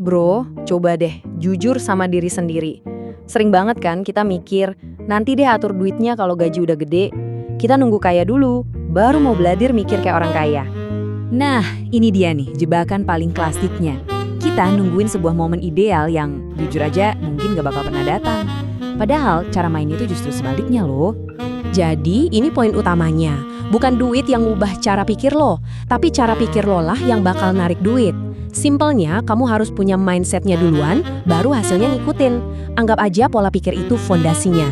Bro, coba deh jujur sama diri sendiri. Sering banget kan kita mikir, nanti deh atur duitnya kalau gaji udah gede. Kita nunggu kaya dulu, baru mau belajar mikir kayak orang kaya. Nah, ini dia nih jebakan paling klasiknya. Kita nungguin sebuah momen ideal yang jujur aja mungkin gak bakal pernah datang. Padahal cara mainnya itu justru sebaliknya loh. Jadi ini poin utamanya. Bukan duit yang ngubah cara pikir lo, tapi cara pikir lo lah yang bakal narik duit. Simpelnya, kamu harus punya mindsetnya duluan, baru hasilnya ngikutin. Anggap aja pola pikir itu fondasinya.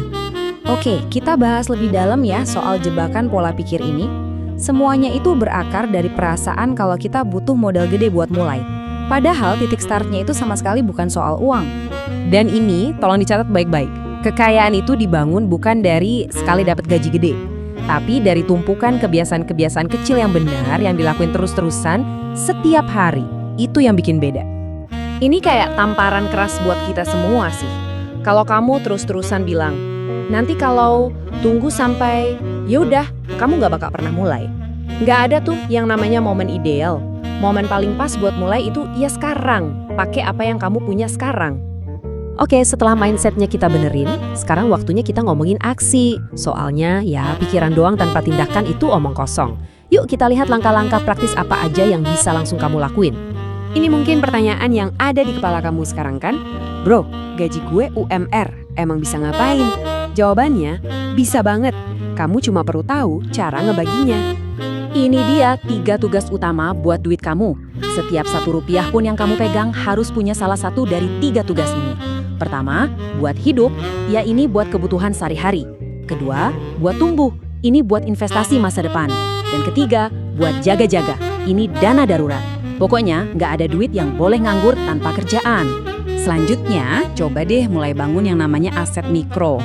Oke, kita bahas lebih dalam ya soal jebakan pola pikir ini. Semuanya itu berakar dari perasaan kalau kita butuh modal gede buat mulai. Padahal titik startnya itu sama sekali bukan soal uang. Dan ini tolong dicatat baik-baik. Kekayaan itu dibangun bukan dari sekali dapat gaji gede, tapi dari tumpukan kebiasaan-kebiasaan kecil yang benar yang dilakuin terus-terusan setiap hari. Itu yang bikin beda. Ini kayak tamparan keras buat kita semua sih. Kalau kamu terus-terusan bilang, nanti kalau tunggu sampai, yaudah, kamu gak bakal pernah mulai. Gak ada tuh yang namanya momen ideal. Momen paling pas buat mulai itu ya sekarang. Pakai apa yang kamu punya sekarang. Oke, setelah mindsetnya kita benerin, sekarang waktunya kita ngomongin aksi. Soalnya ya pikiran doang tanpa tindakan itu omong kosong. Yuk kita lihat langkah-langkah praktis apa aja yang bisa langsung kamu lakuin. Ini mungkin pertanyaan yang ada di kepala kamu sekarang kan? Bro, gaji gue UMR, emang bisa ngapain? Jawabannya, bisa banget. Kamu cuma perlu tahu cara ngebaginya. Ini dia 3 tugas utama buat duit kamu. Setiap 1 rupiah pun yang kamu pegang harus punya salah satu dari 3 tugas ini. Pertama, buat hidup, ya ini buat kebutuhan sehari-hari. Kedua, buat tumbuh, ini buat investasi masa depan. Dan ketiga, buat jaga-jaga, ini dana darurat. Pokoknya, nggak ada duit yang boleh nganggur tanpa kerjaan. Selanjutnya, coba deh mulai bangun yang namanya aset mikro.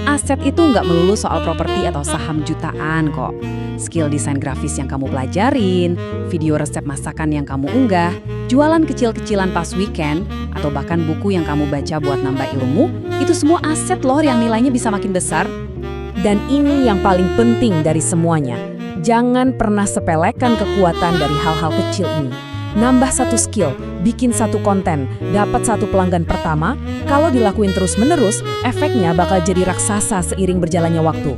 Aset itu nggak melulu soal properti atau saham jutaan kok. Skill desain grafis yang kamu pelajarin, video resep masakan yang kamu unggah, jualan kecil-kecilan pas weekend, atau bahkan buku yang kamu baca buat nambah ilmu, itu semua aset loh yang nilainya bisa makin besar. Dan ini yang paling penting dari semuanya. Jangan pernah sepelekan kekuatan dari hal-hal kecil ini. Nambah 1 skill, bikin 1 konten, dapat 1 pelanggan pertama, kalau dilakuin terus-menerus, efeknya bakal jadi raksasa seiring berjalannya waktu.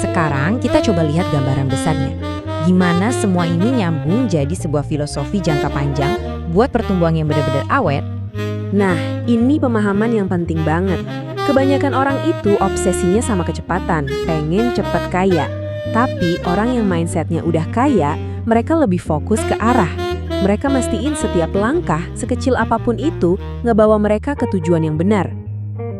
Sekarang kita coba lihat gambaran besarnya. Gimana semua ini nyambung jadi sebuah filosofi jangka panjang buat pertumbuhan yang benar-benar awet. Nah, ini pemahaman yang penting banget. Kebanyakan orang itu obsesinya sama kecepatan, pengen cepat kaya. Tapi orang yang mindsetnya udah kaya, mereka lebih fokus ke arah. Mereka mastiin setiap langkah, sekecil apapun itu, ngebawa mereka ke tujuan yang benar.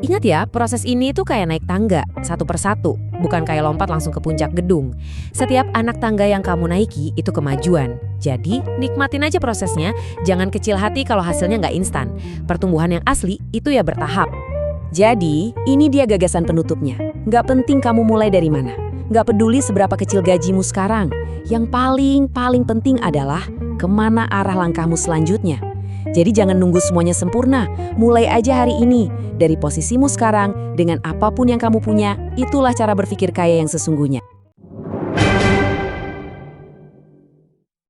Ingat ya, proses ini tuh kayak naik tangga, 1 persatu, bukan kayak lompat langsung ke puncak gedung. Setiap anak tangga yang kamu naiki itu kemajuan. Jadi, nikmatin aja prosesnya, jangan kecil hati kalau hasilnya nggak instan. Pertumbuhan yang asli itu ya bertahap. Jadi, ini dia gagasan penutupnya. Nggak penting kamu mulai dari mana. Nggak peduli seberapa kecil gajimu sekarang. Yang paling penting adalah kemana arah langkahmu selanjutnya. Jadi jangan nunggu semuanya sempurna. Mulai aja hari ini. Dari posisimu sekarang, dengan apapun yang kamu punya, itulah cara berpikir kaya yang sesungguhnya.